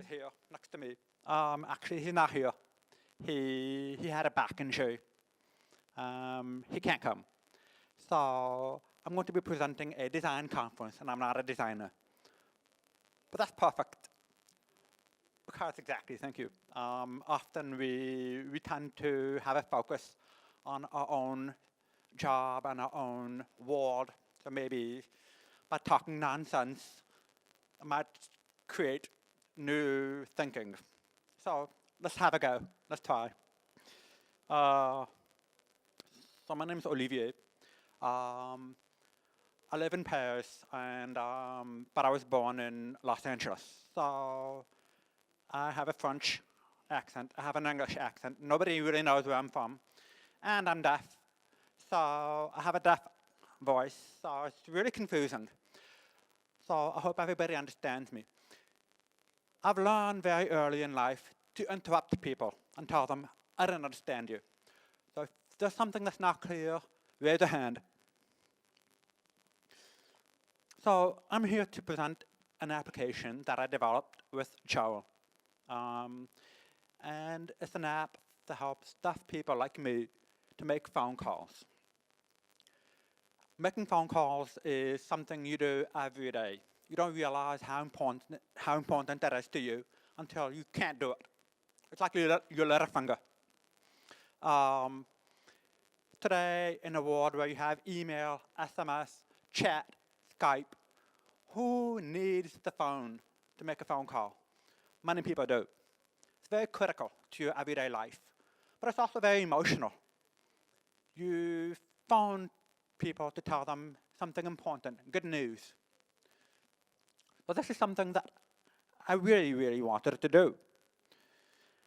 is here next to me. Actually, he's not here. He had a back injury. He can't come. So I'm going to be presenting a design conference, and I'm not a designer. But that's perfect. Because exactly, thank you. Often we tend to have a focus on our own job and our own world. So maybe by talking nonsense, I might create new thinking. So let's have a go. Let's try. So my name is Olivier. I live in Paris, and but I was born in Los Angeles. So I have a French accent. I have an English accent. Nobody really knows where I'm from, and I'm deaf. So I have a deaf voice. So it's really confusing. So I hope everybody understands me. I've learned very early in life to interrupt people and tell them, I don't understand you. So if there's something that's not clear, raise a hand. So I'm here to present an application that I developed with Joël. And it's an app that helps deaf people like me to make phone calls. Making phone calls is something you do every day. You don't realize how important that is to you until you can't do it. It's like your little finger. Today, in a world where you have email, SMS, chat, Skype, who needs the phone to make a phone call? Many people do. It's very critical to your everyday life, but it's also very emotional. You phone people to tell them something important, good news. But this is something that I really, really wanted to do.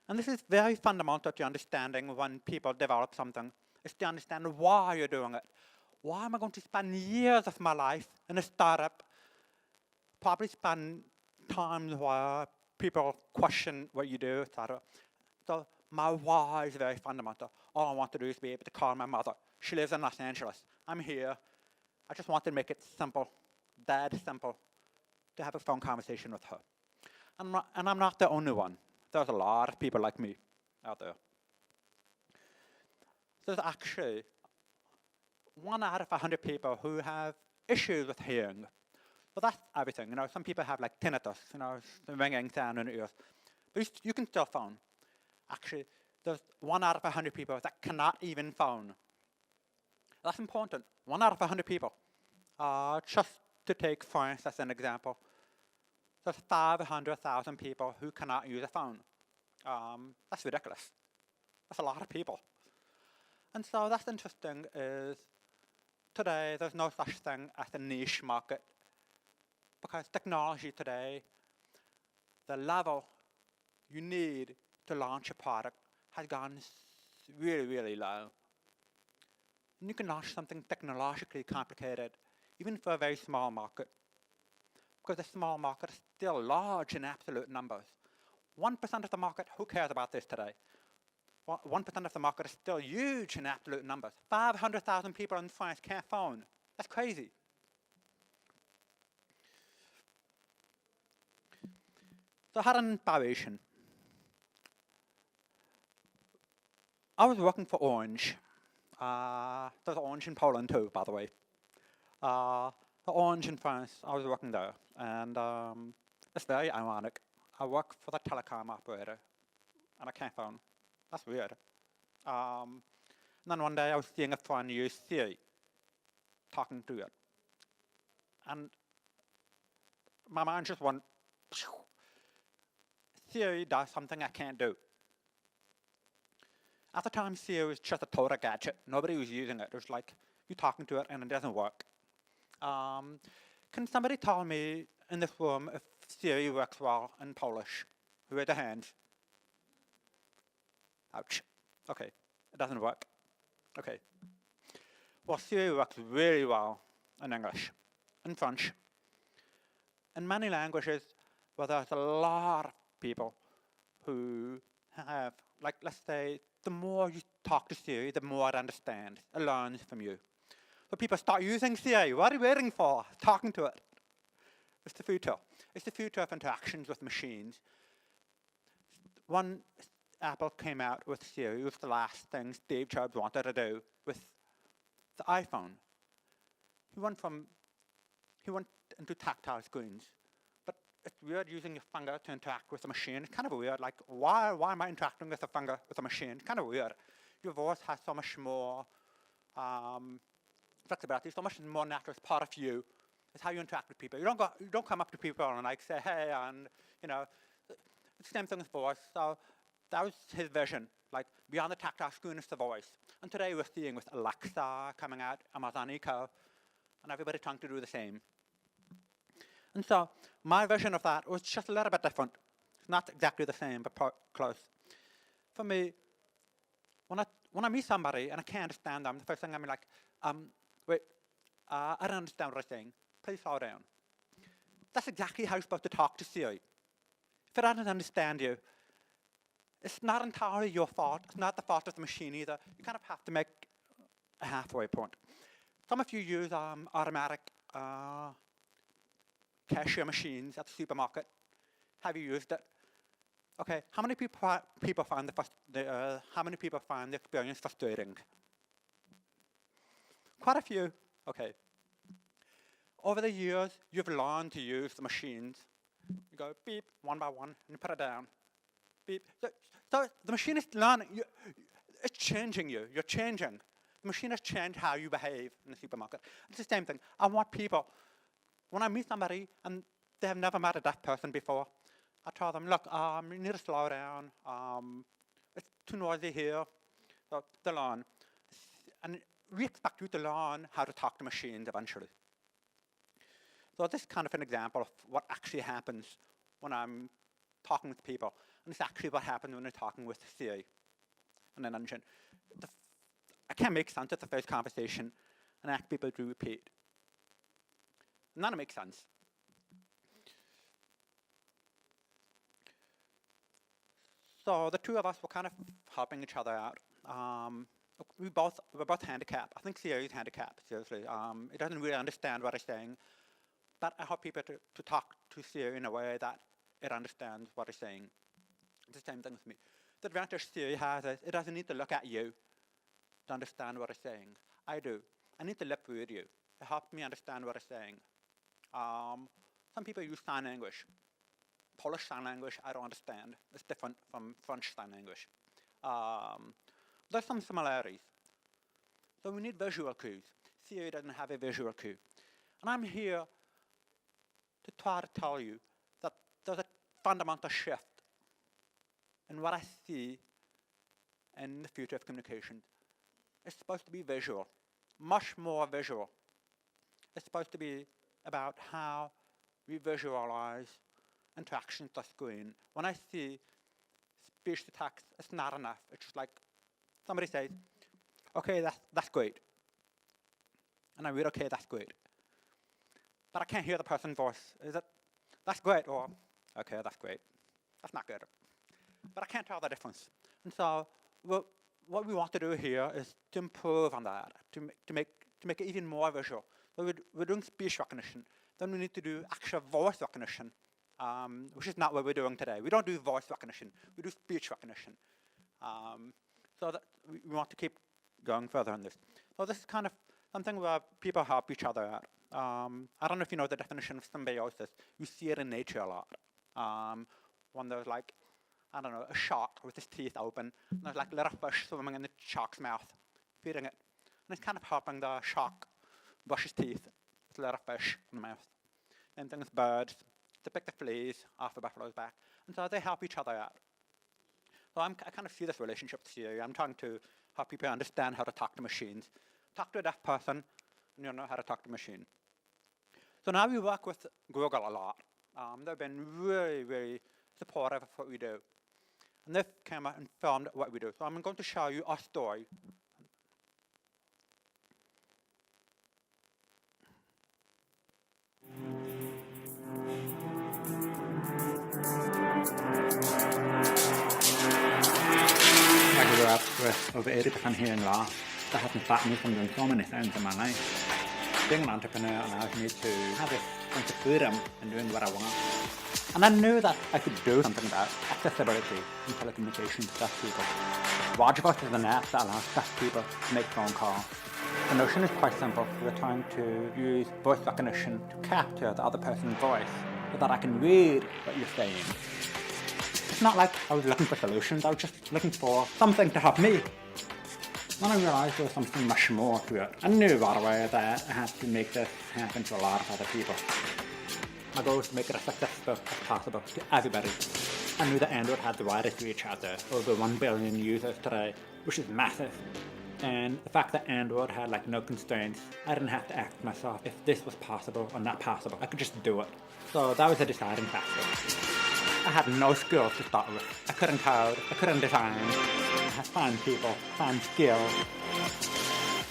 And this is very fundamental to understanding when people develop something, is to understand why you're doing it. Why am I going to spend years of my life in a startup, probably spend times where people question what you do, etc. So my why is very fundamental. All I want to do is be able to call my mother. She lives in Los Angeles. I'm here. I just want to make it simple, dead simple, to have a phone conversation with her. And I'm not the only one. There's a lot of people like me out there. There's actually 1 out of 100 people who have issues with hearing. Well, that's everything. Some people have like tinnitus, the ringing sound in the ears. But you can still phone. Actually, there's 1 out of 100 people that cannot even phone. That's important. 1 out of 100 people. Just to take France as an example, there's 500,000 people who cannot use a phone. That's ridiculous. That's a lot of people. And so that's interesting is today there's no such thing as a niche market, because technology today, the level you need to launch a product has gone really, really low. And you can launch something technologically complicated, even for a very small market, because the small market is still large in absolute numbers. 1% of the market, who cares about this today? 1% of the market is still huge in absolute numbers. 500,000 people in France can't phone. That's crazy. So I had an inspiration. I was working for Orange. There's Orange in Poland too, by the way. For Orange in France, I was working there. And it's very ironic. I work for the telecom operator, and I can't phone. That's weird. And then one day I was seeing a friend use Siri, talking to it. And my mind just went, phew. Siri does something I can't do. At the time, Siri was just a total gadget. Nobody was using it. It was like, you're talking to it and it doesn't work. Can somebody tell me in this room if Siri works well in Polish? Raise a hand. Ouch. Okay, it doesn't work. Okay. Well, Siri works really well in English, in French, in many languages where there's a lot of people who have, like, let's say, the more you talk to Siri, the more it understands, it learns from you. So people start using Siri. What are you waiting for? Talking to it. It's the future. It's the future of interactions with machines. when Apple came out with Siri, it was the last thing Steve Jobs wanted to do with the iPhone. He went into tactile screens. But it's weird using your finger to interact with a machine. It's kind of weird. Like, why am I interacting with a finger with a machine? It's kind of weird. Your voice has so much more flexibility, so much more natural. It's part of you. It's how you interact with people. You don't come up to people and like say, hey, and it's the same thing with voice. So that was his vision. Like beyond the tactile screen is the voice. And today we're seeing with Alexa coming out, Amazon Echo, and everybody trying to do the same. And so my vision of that was just a little bit different. It's not exactly the same, but close. For me, when I meet somebody and I can't understand them, the first thing I'm like, wait, I don't understand what they're saying. Please slow down. That's exactly how you're supposed to talk to Siri. If it doesn't understand you, it's not entirely your fault. It's not the fault of the machine either. You kind of have to make a halfway point. Some of you use automatic cashier machines at the supermarket. Have you used it? Okay, how many people find the experience frustrating? Quite a few. Okay. Over the years, you've learned to use the machines. You go beep one by one, and you put it down. Beep. So the machine is learning. It's changing you. You're changing. The machine has changed how you behave in the supermarket. It's the same thing. I want people, when I meet somebody and they have never met a deaf person before, I tell them, look, you need to slow down. It's too noisy here. So they learn. And we expect you to learn how to talk to machines eventually. So this is kind of an example of what actually happens when I'm talking with people. And it's actually what happens when you're talking with Siri and an engine. I can't make sense of the first conversation and ask people to repeat. None of it makes sense. So the two of us were kind of helping each other out. We're both handicapped. I think Siri is handicapped, seriously. It doesn't really understand what I'm saying. But I help people to talk to Siri in a way that it understands what I'm saying. It's the same thing with me. The advantage Siri has is it doesn't need to look at you to understand what I'm saying. I do. I need to lip read you. It helps me understand what I'm saying. Some people use sign language. Polish sign language, I don't understand. It's different from French sign language. There's some similarities. So we need visual cues. Siri doesn't have a visual cue. And I'm here to try to tell you that there's a fundamental shift in what I see in the future of communication. It's supposed to be visual, much more visual. It's supposed to be about how we visualize interactions with the screen. When I see speech to text, it's not enough. It's just like somebody says, okay, that's great. And I read, okay, that's great. But I can't hear the person's voice. Is it, that's great, or, okay, that's great. That's not good. But I can't tell the difference. And so what we want to do here is to improve on that, to make it even more visual. So we're doing speech recognition. Then we need to do actual voice recognition, which is not what we're doing today. We don't do voice recognition. We do speech recognition. So that we want to keep going further on this. So this is kind of something where people help each other out. I don't know if you know the definition of symbiosis. You see it in nature a lot. When there's like, I don't know, a shark with his teeth open, and there's like little fish swimming in the shark's mouth, feeding it. And it's kind of helping the shark brush his teeth with little fish in the mouth. Same thing with birds, to pick the fleas off the buffalo's back. And so they help each other out. So I kind of see this relationship here. I'm trying to help people understand how to talk to machines. Talk to a deaf person, and you'll know how to talk to a machine. So now we work with Google a lot. They've been really, really supportive of what we do. And they've come out and filmed what we do. So I'm going to show you a story. I grew up with over 80% hearing loss. That hasn't stopped me from doing so many things in my life. Being an entrepreneur allows me to have this sense of freedom in doing what I want. And I knew that I could do something about accessibility in telecommunications to deaf people. Voice is an app that allows deaf people to make phone calls. The notion is quite simple. We're trying to use voice recognition to capture the other person's voice so that I can read what you're saying. It's not like I was looking for solutions, I was just looking for something to help me. Then I realised there was something much more to it. I knew right away that I had to make this happen to a lot of other people. My goal was to make it as accessible as possible to everybody. I knew that Android had the widest reach out there, over 1 billion users today, which is massive. And the fact that Android had like no constraints, I didn't have to ask myself if this was possible or not possible. I could just do it. So that was a deciding factor. I had no skills to start with. I couldn't code, I couldn't design, I had to find people, find skills.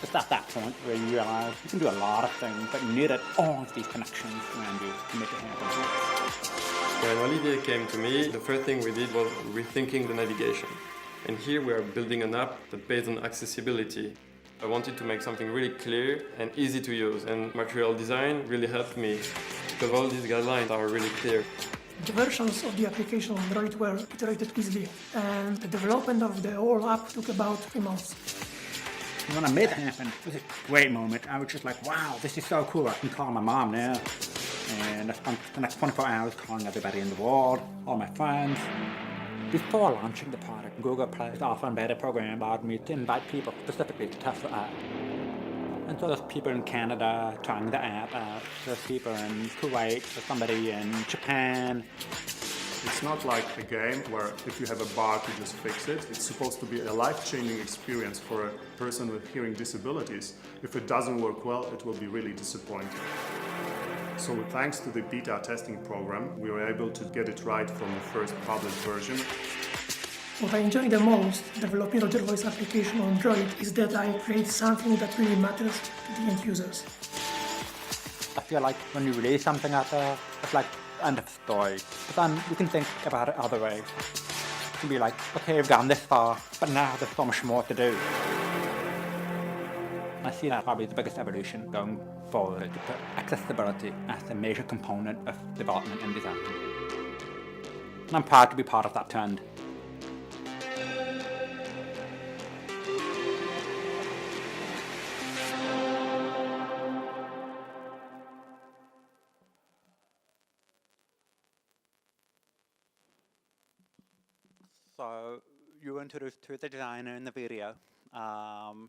It's at that point where you realize you can do a lot of things, but you needed all of these connections around you to make it happen. When Olivier came to me, the first thing we did was rethinking the navigation. And here we are building an app that based on accessibility. I wanted to make something really clear and easy to use, and material design really helped me because all these guidelines are really clear. The versions of the application on Android were iterated easily, and the development of the whole app took about 3 months. When I made it happen, it was a great moment. I was just like, wow, this is so cool. I can call my mom now. And I spent the next 24 hours calling everybody in the world, all my friends. Before launching the product, Google Play's Alpha and Beta program allowed me to invite people specifically to test the app. And so there's people in Canada trying the app out. There's people in Kuwait, there's somebody in Japan. It's not like a game where if you have a bug, you just fix it. It's supposed to be a life-changing experience for a person with hearing disabilities. If it doesn't work well, it will be really disappointing. So thanks to the beta testing program, we were able to get it right from the first published version. What I enjoy the most developing Roger Voice application on Android is that I create something that really matters to the end users. I feel like when you release something out there, it's like end of story. But then you can think about it other ways. You can be like, okay, we've gone this far, but now there's so much more to do. I see that probably the biggest evolution going forward to put accessibility as a major component of development and design. And I'm proud to be part of that trend. So you were introduced to the designer in the video. I'm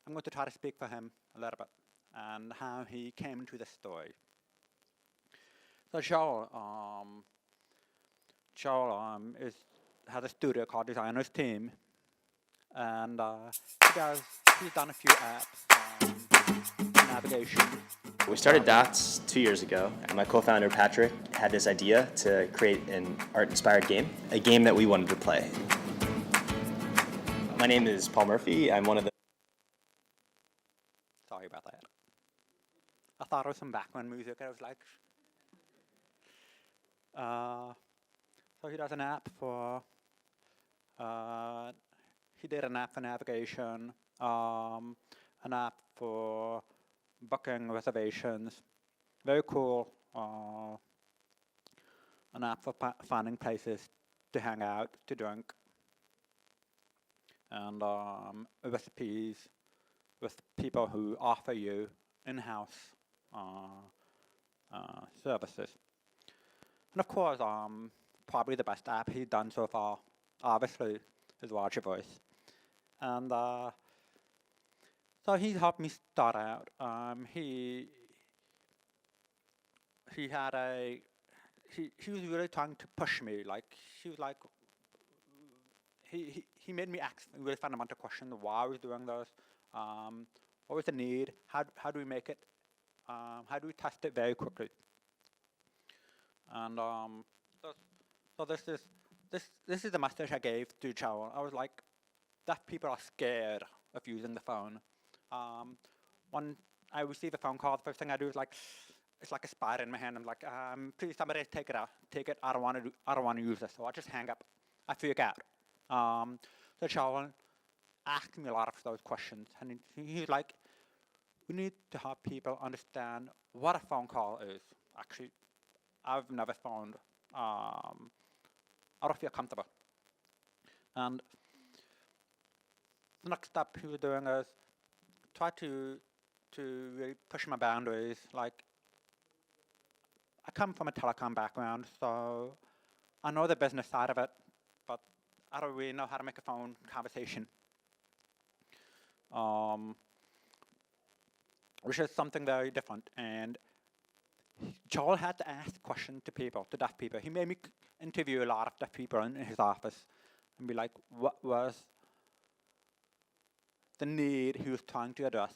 going to try to speak for him a little bit and how he came into the story. So Joel has a studio called Designer's Team, and he's done a few apps, navigation. We started Dots 2 years ago, and my co-founder Patrick had this idea to create an art-inspired game, a game that we wanted to play. My name is Paul Murphy. I'm one of the... Sorry about that. I thought it was some background music. I was like... So he does an app for... he did an app for navigation, an app for booking reservations. Very cool. An app for finding places to hang out, to drink. And recipes with people who offer you in-house services. And of course, probably the best app he's done so far, obviously, is Roger Voice. And so he helped me start out. He was really trying to push me. Like he was like, he made me ask really fundamental questions: why I was doing this, what was the need, how do we make it, how do we test it very quickly. And so this is the message I gave to Joel. I was like, deaf people are scared of using the phone. When I receive a phone call, the first thing I do is like, it's like a spider in my hand. I'm like, please somebody take it out, take it. I don't want to use this. So I just hang up. I freak out. So Joel asked me a lot of those questions, and he's like, we need to help people understand what a phone call is. Actually, I've never found I don't feel comfortable. And the next step we were doing is try to really push my boundaries. Like, I come from a telecom background, so I know the business side of it, but I don't really know how to make a phone conversation. Which is something very different. And Joel had to ask questions to people, to deaf people. He made me interview a lot of deaf people in his office and be like, what was the need he was trying to address?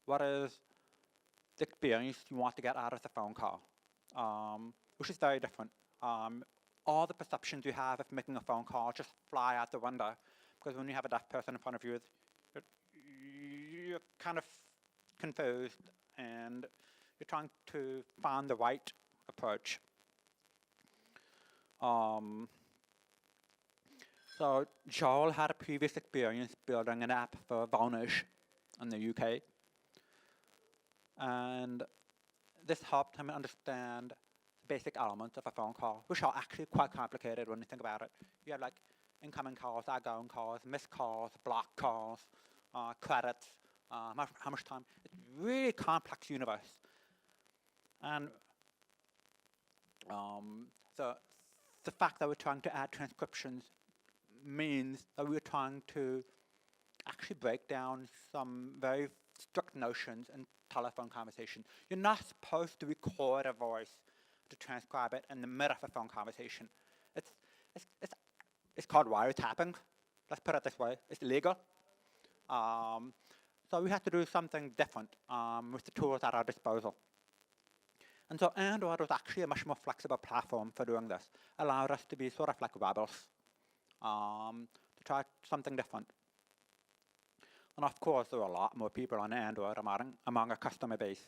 What is the experience you want to get out of the phone call? Which is very different. All the perceptions you have of making a phone call just fly out the window, because when you have a deaf person in front of you, you're kind of confused and you're trying to find the right approach. So Joel had a previous experience building an app for Varnish in the UK. And this helped him understand the basic elements of a phone call, which are actually quite complicated when you think about it. You have like incoming calls, outgoing calls, missed calls, blocked calls, credits, how much time. It's a really complex universe. And the fact that we're trying to add transcriptions means that we're trying to actually break down some very strict notions in telephone conversation. You're not supposed to record a voice to transcribe it in the middle of a phone conversation. It's called wiretapping. Let's put it this way. It's illegal. So we had to do something different with the tools at our disposal. And so Android was actually a much more flexible platform for doing this. Allowed us to be sort of like rebels, to try something different. And of course, there were a lot more people on Android among our customer base.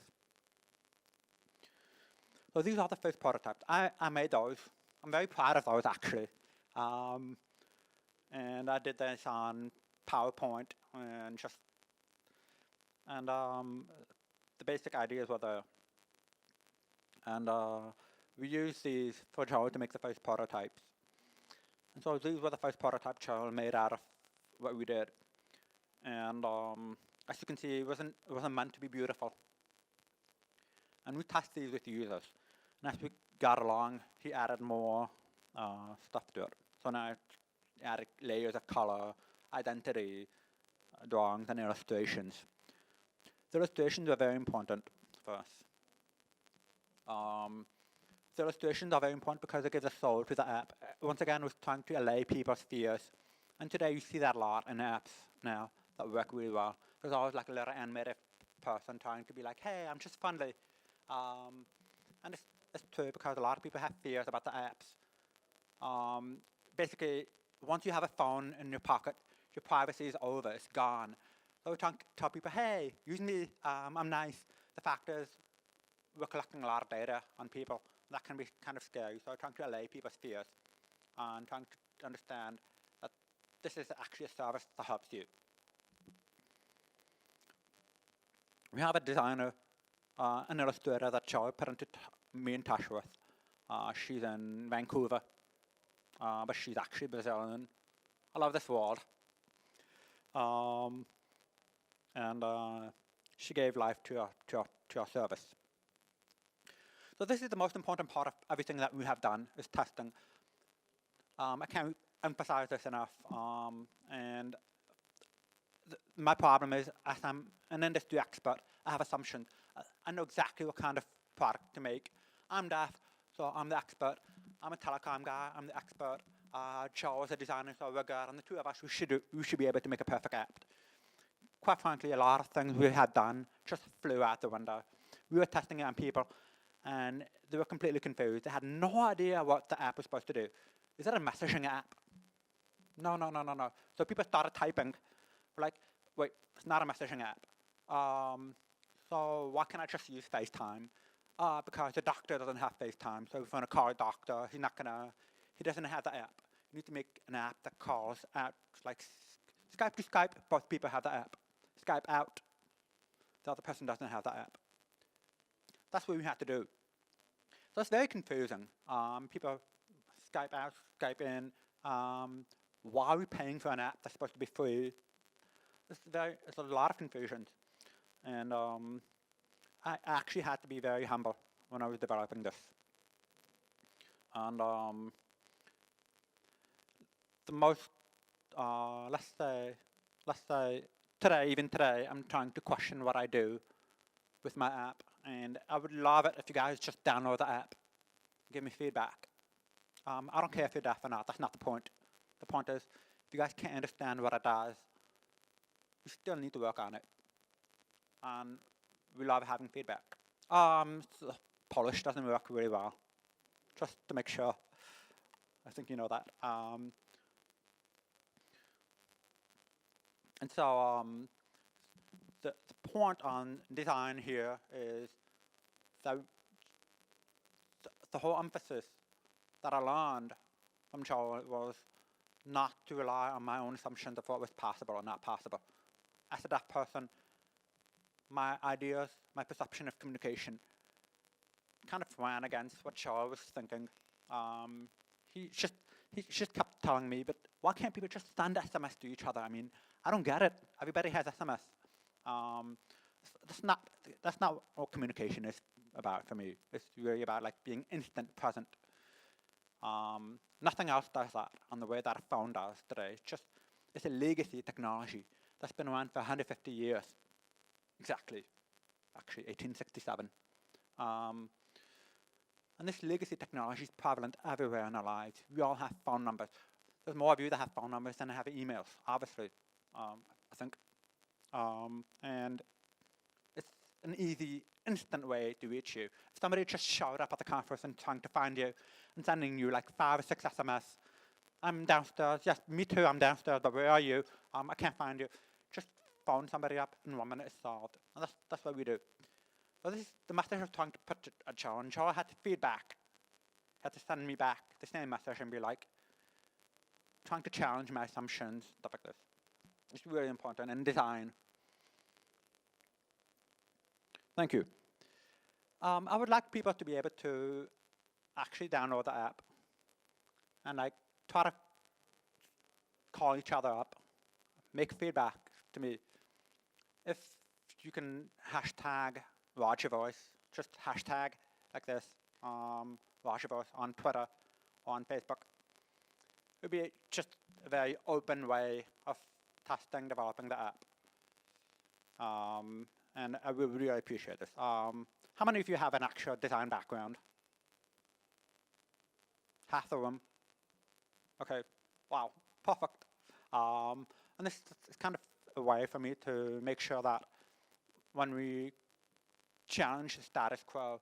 So these are the first prototypes. I made those. I'm very proud of those, actually. And I did this on PowerPoint and the basic ideas were there. And we used these for Joel to make the first prototypes. And so these were the first prototypes Joel made out of what we did. And as you can see, it wasn't meant to be beautiful. And we tested these with users. And as we got along, he added more stuff to it. So now it added layers of color, identity, drawings, and illustrations. The illustrations were very important for us. The illustrations are very important because it gives a soul to the app. Once again, we're trying to allay people's fears. And today you see that a lot in apps now that work really well. There's always like a little animated person trying to be like, hey, I'm just friendly. And it's true because a lot of people have fears about the apps. Basically, once you have a phone in your pocket, your privacy is over, it's gone. So we're trying to tell people, hey, use me, I'm nice. The fact is, we're collecting a lot of data on people. That can be kind of scary. So we're trying to allay people's fears and trying to understand that this is actually a service that helps you. We have a designer, an illustrator that Joel put me in touch with. She's in Vancouver, but she's actually Brazilian. I love this world. And she gave life to our service. So this is the most important part of everything that we have done, is testing. I can't emphasize this enough. And my problem is, as I'm an industry expert, I have assumptions. I know exactly what kind of product to make. I'm deaf, so I'm the expert. I'm a telecom guy, I'm the expert. Joe is a designer, so we're good. And the two of us, we should be able to make a perfect app. Quite frankly, a lot of things we had done just flew out the window. We were testing it on people, and they were completely confused. They had no idea what the app was supposed to do. Is that a messaging app? No. So people started typing. We're like, wait, it's not a messaging app. So why can't I just use FaceTime? Because the doctor doesn't have FaceTime. So if you want to call a doctor, he doesn't have the app. You need to make an app that calls out, like Skype to Skype, both people have the app. Skype out, the other person doesn't have the app. That's what we had to do. So it's very confusing. People Skype out, Skype in. Why are we paying for an app that's supposed to be free? It's a lot of confusion. And I actually had to be very humble when I was developing this. And the most, let's say today, even today, I'm trying to question what I do with my app. And I would love it if you guys just download the app, give me feedback. I don't care if you're deaf or not, that's not the point. The point is, if you guys can't understand what it does, you still need to work on it. And we love having feedback. So Polish doesn't work really well, just to make sure. I think you know that. And so the point on design here is that the whole emphasis that I learned from Joel was not to rely on my own assumptions of what was possible or not possible. As a deaf person, my ideas, my perception of communication kind of ran against what Joel was thinking. He just kept telling me, but why can't people just send SMS to each other? I mean, I don't get it. Everybody has SMS. That's not what communication is about for me. It's really about like being instant present. Nothing else does that on the way that a phone does today. It's a legacy technology that's been around for 150 years. Exactly. Actually, 1867. And this legacy technology is prevalent everywhere in our lives. We all have phone numbers. There's more of you that have phone numbers than have emails, obviously, I think. And it's an easy, instant way to reach you. If somebody just showed up at the conference and trying to find you and sending you like 5 or 6 SMS, I'm downstairs, yes, me too, I'm downstairs, but where are you? I can't find you. Just phone somebody up in 1 minute, it's solved. And that's what we do. So this is the message I was trying to put at Joel, and Joel had feedback. He had to send me back the same message and be like, trying to challenge my assumptions, stuff like this. It's really important in design. Thank you. I would like people to be able to actually download the app and like try to call each other up, make feedback to me. If you can hashtag Roger Voice, just hashtag like this, Roger Voice on Twitter or on Facebook. It would be just a very open way of testing, developing the app. And I would really appreciate this. How many of you have an actual design background? Half the room. Okay, wow, perfect. And this is kind of a way for me to make sure that when we challenge the status quo,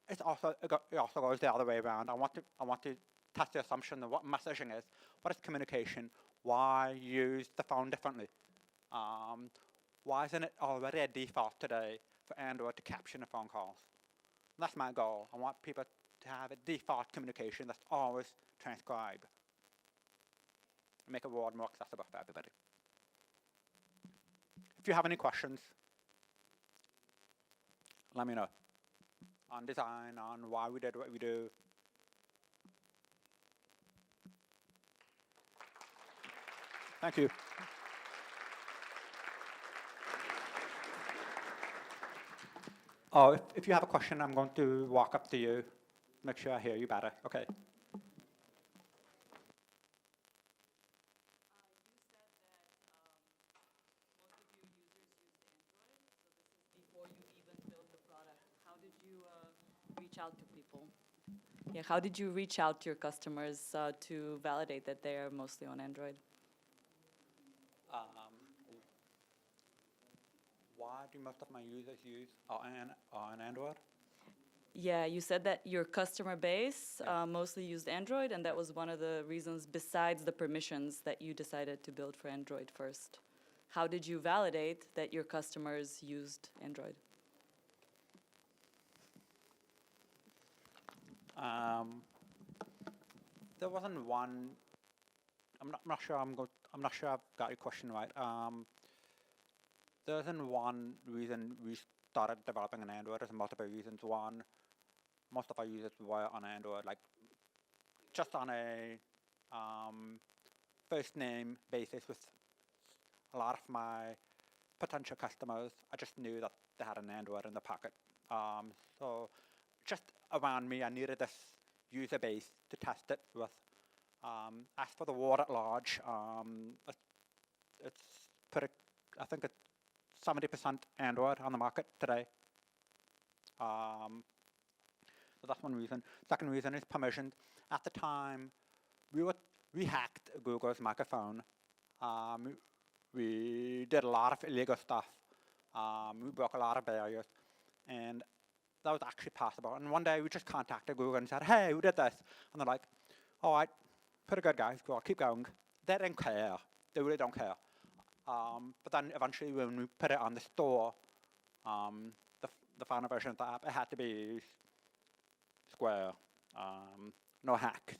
it also goes the other way around. I want to test the assumption of what messaging is, what is communication, why use the phone differently. Why isn't it already a default today for Android to caption the phone calls? And that's my goal. I want people to have a default communication that's always transcribed. Make the world more accessible for everybody. If you have any questions, let me know. On design, on why we did what we do. Thank you. Oh, if you have a question, I'm going to walk up to you, make sure I hear you better. Okay. Reach out to people? Yeah, how did you reach out to your customers to validate that they are mostly on Android? Why do most of my users use on Android? Yeah, you said that your customer base mostly used Android, and that was one of the reasons besides the permissions that you decided to build for Android first. How did you validate that your customers used Android? There wasn't one. I'm not sure. I'm not sure I've got your question right. there isn't one reason we started developing an Android. There's multiple reasons. One, most of our users were on Android, like just on a first name basis with a lot of my potential customers. I just knew that they had an Android in the pocket. So just around me, I needed this user base to test it with. As for the world at large, it's pretty, I think it's 70% Android on the market today. So that's one reason. Second reason is permissions. At the time, we hacked Google's microphone. We did a lot of illegal stuff. We broke a lot of barriers, and that was actually possible. And one day we just contacted Google and said, "Hey, who did this?" And they're like, "All right, pretty good, guys. Cool, keep going." They didn't care. They really don't care. But then eventually, when we put it on the store, the final version of the app, it had to be square, no hacks.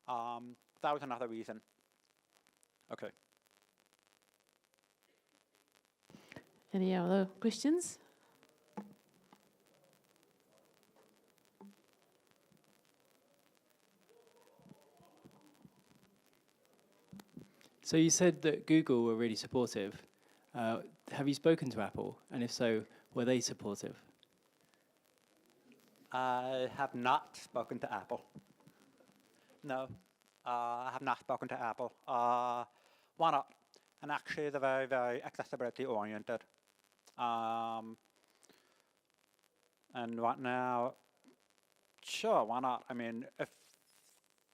That was another reason. Okay. Any other questions? So you said that Google were really supportive. Have you spoken to Apple? And if so, were they supportive? I have not spoken to Apple. No, I have not spoken to Apple. Why not? And actually, they're very, very accessibility oriented. And right now, sure, why not? I mean, if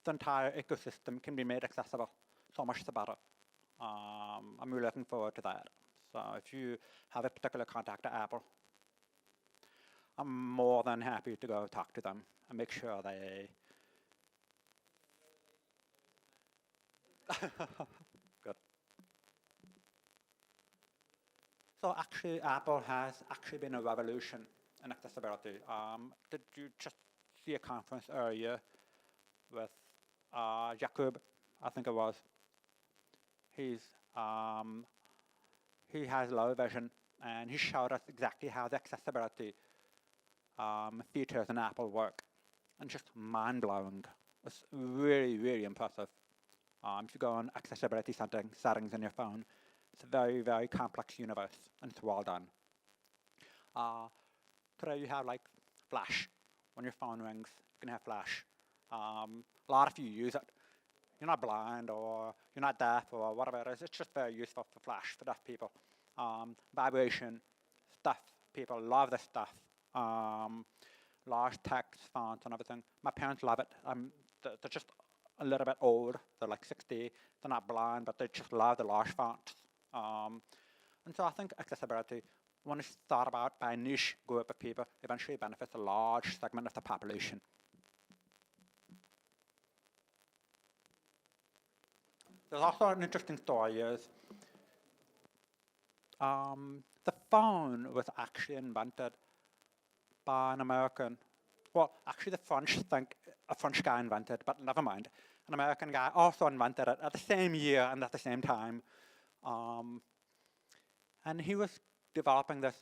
the entire ecosystem can be made accessible, so much the better. I'm really looking forward to that. So if you have a particular contact at Apple, I'm more than happy to go talk to them and make sure they... Good. So actually, Apple has actually been a revolution in accessibility. Did you just see a conference earlier with Jakub, I think it was? He has low vision, and he showed us exactly how the accessibility features in Apple work, and just mind-blowing. It's really, really impressive. If you go on accessibility settings in your phone, it's a very, very complex universe, and it's well done. Today you have like flash. When your phone rings, you can have flash. A lot of you use it. You're not blind or you're not deaf or whatever it is. It's just very useful for flash for deaf people. Vibration, stuff. People love this stuff. Large text, fonts, and everything. My parents love it. They're just a little bit old. They're like 60. They're not blind, but they just love the large fonts. And so I think accessibility, when it's thought about by a niche group of people, eventually benefits a large segment of the population. There's also an interesting story is the phone was actually invented by an American. Well, actually the French think a French guy invented, but never mind. An American guy also invented it at the same year and at the same time. And he was developing this,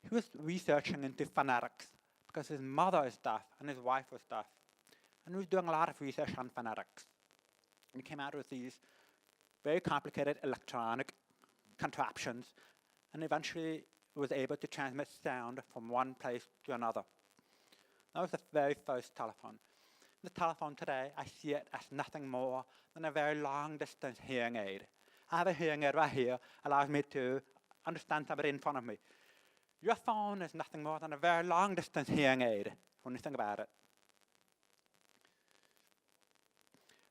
he was researching into phonetics because his mother is deaf and his wife was deaf. And he was doing a lot of research on phonetics. And he came out with these very complicated electronic contraptions and eventually was able to transmit sound from one place to another. That was the very first telephone. The telephone today, I see it as nothing more than a very long distance hearing aid. I have a hearing aid right here, allows me to understand somebody in front of me. Your phone is nothing more than a very long distance hearing aid when you think about it.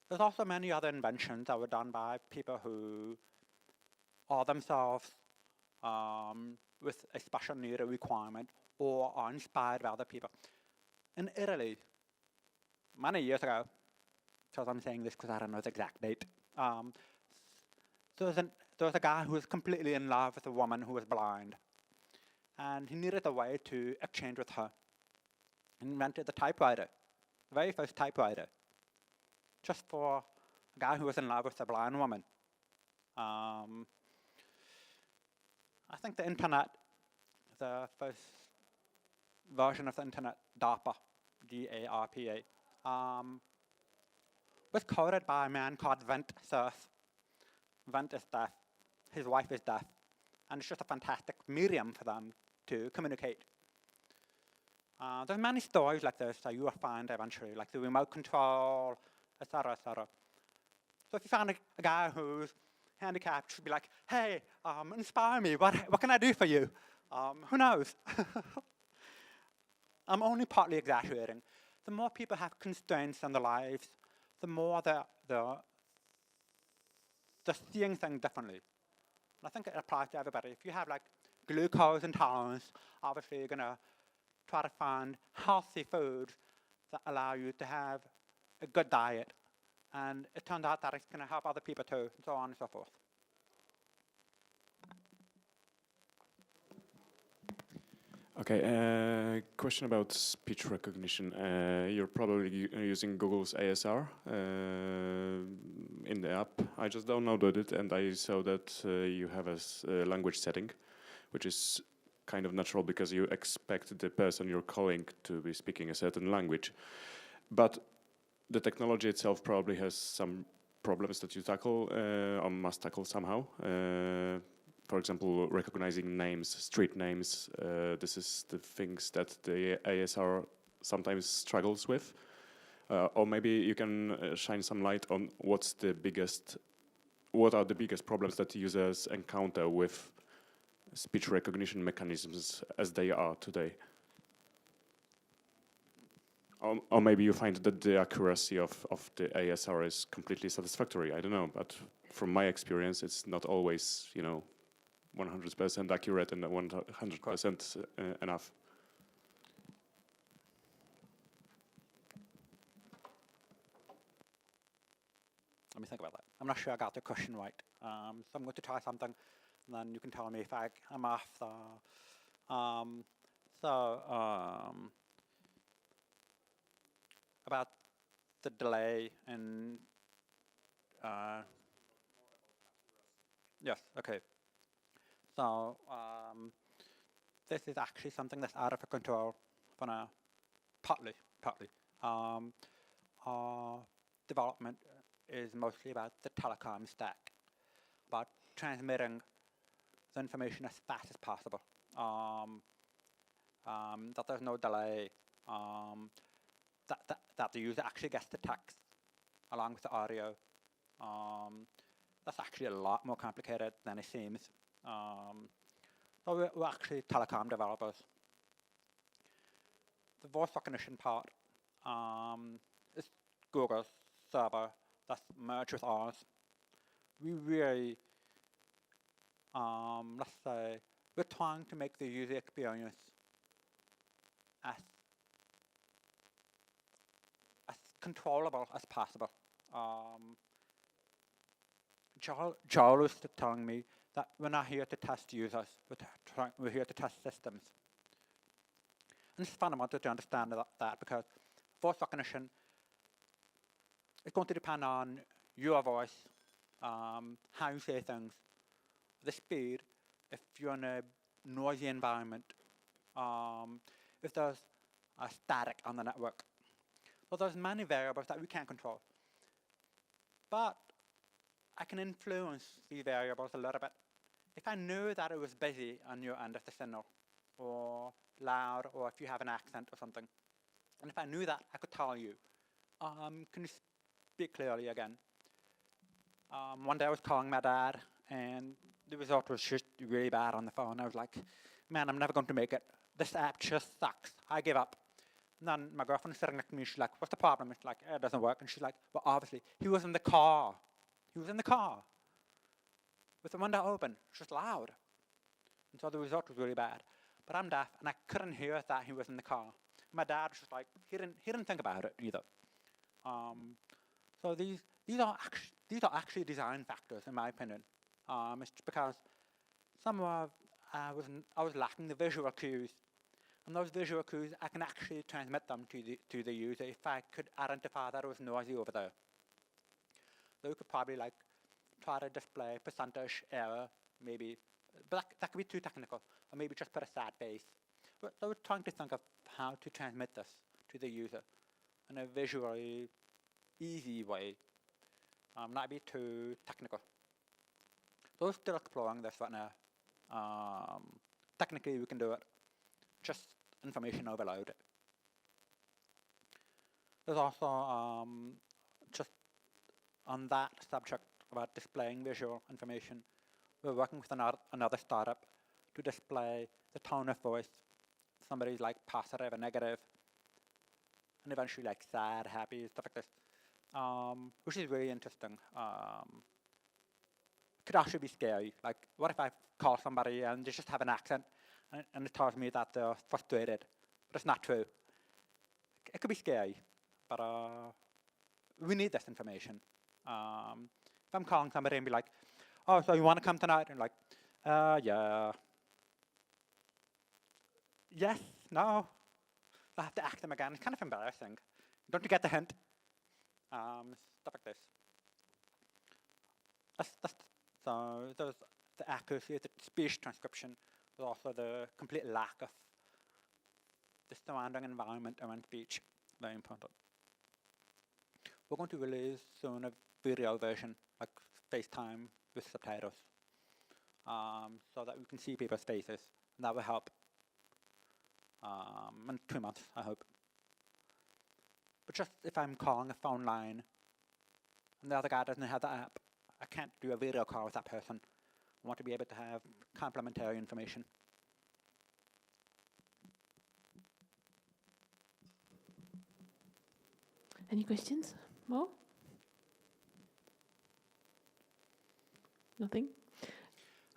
There's also many other inventions that were done by people who are themselves with a special need or requirement or are inspired by other people. In Italy, many years ago, because I'm saying this because I don't know the exact date, there was a guy who was completely in love with a woman who was blind. And he needed a way to exchange with her. He invented the typewriter, the very first typewriter, just for a guy who was in love with a blind woman. I think the internet, the first version of the internet, DARPA, D-A-R-P-A, was coded by a man called Vint Cerf. Vint is deaf. His wife is deaf. And it's just a fantastic medium for them to communicate. There's many stories like this that you will find eventually, like the remote control, etc., etc. So if you find a guy who's handicapped, should be like, hey, inspire me, what can I do for you? Who knows? I'm only partly exaggerating. The more people have constraints in their lives, the more they're seeing things differently. And I think it applies to everybody. If you have like glucose intolerance, obviously you're gonna try to find healthy foods that allow you to have a good diet. And it turns out that it's gonna help other people too, and so on and so forth. Okay, question about speech recognition. You're probably using Google's ASR in the app. I just downloaded it and I saw that you have a language setting, which is kind of natural because you expect the person you're calling to be speaking a certain language. But the technology itself probably has some problems that you tackle or must tackle somehow. For example, recognizing names, street names. This is the things that the ASR sometimes struggles with. Or maybe you can shine some light on what are the biggest problems that users encounter with speech recognition mechanisms as they are today. Or maybe you find that the accuracy of the ASR is completely satisfactory. I don't know, but from my experience, it's not always, 100% accurate and 100% enough. Let me think about that. I'm not sure I got the question right. So I'm going to try something, and then you can tell me if I'm off. About the delay in. Yes. Okay. So this is actually something that's out of our control for now. Partly. Our development is mostly about the telecom stack, about transmitting the information as fast as possible. That there's no delay. That the user actually gets the text along with the audio. That's actually a lot more complicated than it seems. So we're actually telecom developers. The voice recognition part is Google's server that's merged with ours. We really, let's say, we're trying to make the user experience as controllable as possible. Joel was telling me that we're not here to test users, we're here to test systems. And it's fundamental to understand that because voice recognition is going to depend on your voice, how you say things, the speed, if you're in a noisy environment, if there's a static on the network. Well, there's many variables that we can't control. But I can influence these variables a little bit. If I knew that it was busy on your end of the signal, or loud, or if you have an accent or something, and if I knew that, I could tell you, can you speak clearly again? One day I was calling my dad, and the result was just really bad on the phone. I was like, man, I'm never going to make it. This app just sucks. I give up. And then my girlfriend is sitting next to me, she's like, what's the problem? It's like, it doesn't work. And she's like, well, obviously, he was in the car. He was in the car with the window open. It's just loud. And so the result was really bad. But I'm deaf, and I couldn't hear that he was in the car. My dad was just like, he didn't think about it either. So these are actually design factors, in my opinion. It's because I was lacking the visual cues. And those visual cues, I can actually transmit them to the user if I could identify that it was noisy over there. So you could probably try to display percentage error, maybe But that could be too technical, or maybe just put a sad face. So we're trying to think of how to transmit this to the user in a visually easy way, not be too technical. So we're still exploring this right now. Technically, we can do it, just information overload. There's also, just on that subject about displaying visual information, we're working with another startup to display the tone of voice. Somebody's like positive or negative, and eventually like sad, happy, stuff like this, which is really interesting. Could actually be scary. Like, what if I call somebody and they just have an accent, and it tells me that they're frustrated, but it's not true. It could be scary, but we need this information. If I'm calling somebody and be like, oh, so you want to come tonight? And like, yeah. Yes, no. I have to ask them again. It's kind of embarrassing. Don't you get the hint? Stuff like this. So there's the accuracy of the speech transcription, but also the complete lack of the surrounding environment around speech. Very important. We're going to release soon a video version, like FaceTime with subtitles, so that we can see people's faces. And that will help in 2 months, I hope. But just if I'm calling a phone line and the other guy doesn't have the app, I can't do a video call with that person. I want to be able to have complementary information. Any questions? More? Nothing?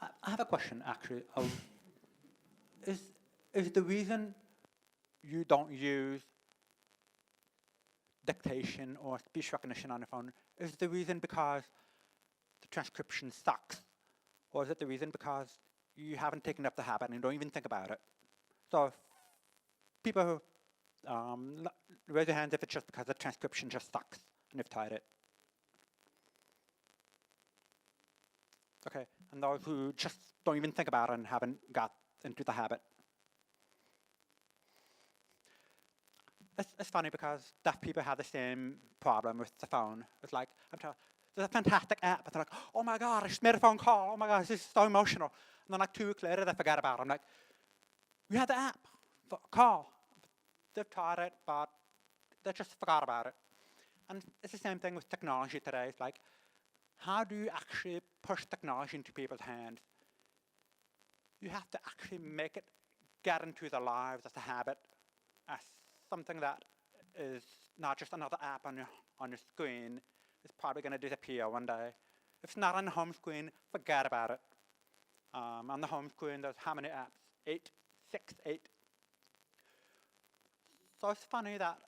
I have a question, actually. Is the reason you don't use dictation or speech recognition on the phone, is the reason because the transcription sucks? Or is it the reason because you haven't taken up the habit and you don't even think about it? So people who raise your hands if it's just because the transcription just sucks and you've tried it. Okay, and those who just don't even think about it and haven't got into the habit. It's funny because deaf people have the same problem with the phone. It's like, there's a fantastic app, and they're like, oh my God, I just made a phone call. Oh my God, this is so emotional. And then like 2 weeks later, they forget about it. I'm like, we had the app for a call. They've tried it, but they just forgot about it. And it's the same thing with technology today. It's like, how do you actually push technology into people's hands? You have to actually make it get into their lives as a habit, as something that is not just another app on your screen. It's probably going to disappear one day. If it's not on the home screen, forget about it. On the home screen, there's how many apps? 8, 6, 8. So it's funny that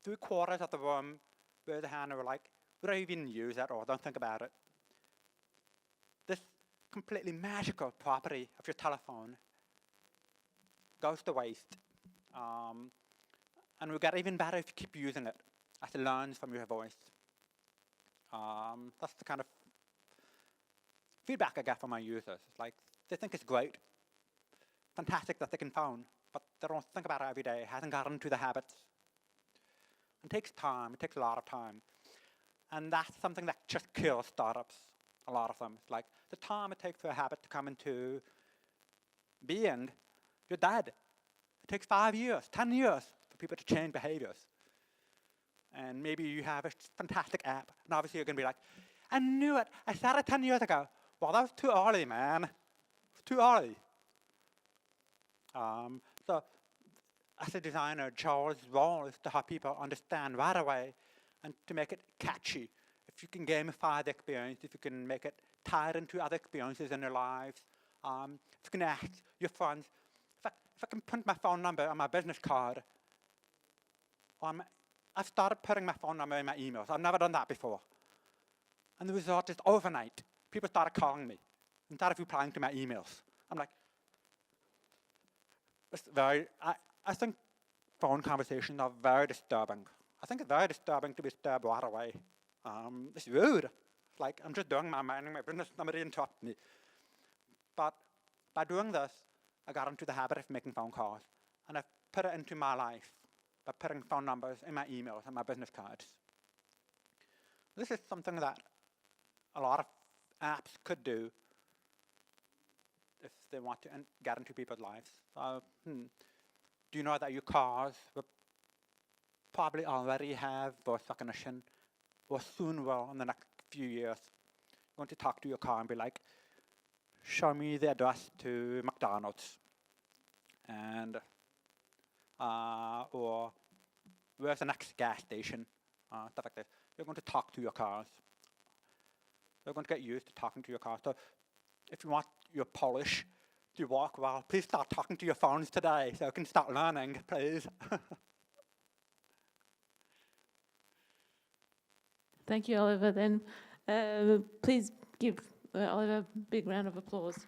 3/4 of the room raise their hand and were like, we don't even use it or don't think about it. This completely magical property of your telephone goes to waste. And will get even better if you keep using it as it learns from your voice. That's the kind of feedback I get from my users. It's like, they think it's great, fantastic that they can phone, but they don't think about it every day. It hasn't gotten into the habits. It takes time, it takes a lot of time. And that's something that just kills startups, a lot of them. It's like, the time it takes for a habit to come into being, you're dead. It takes 5 years, 10 years for people to change behaviors. And maybe you have a fantastic app, and obviously you're going to be like, I knew it, I said it 10 years ago. Well, that was too early, man. It was too early. So as a designer, Joel's role is to help people understand right away and to make it catchy. If you can gamify the experience, if you can make it tied into other experiences in their lives, if you can ask your friends, if I can print my phone number on my business card, I've started putting my phone number in my emails. I've never done that before. And the result is overnight, people started calling me instead of replying to my emails. I'm like, it's very, I think phone conversations are very disturbing. I think it's very disturbing to be disturbed right away. It's rude. It's like, I'm just doing my minding my business, somebody interrupt me. But by doing this, I got into the habit of making phone calls, and I've put it into my life by putting phone numbers in my emails and my business cards. This is something that a lot of apps could do if they want to get into people's lives. Do you know that your cars will probably already have voice recognition, or soon will in the next few years? You're going to talk to your car and be like, show me the address to McDonald's, and or where's the next gas station, stuff like this. You're going to talk to your cars. You're going to get used to talking to your cars. So if you want your Polish to work well, please start talking to your phones today so you can start learning, please. Thank you, Oliver. Then please give Oliver a big round of applause.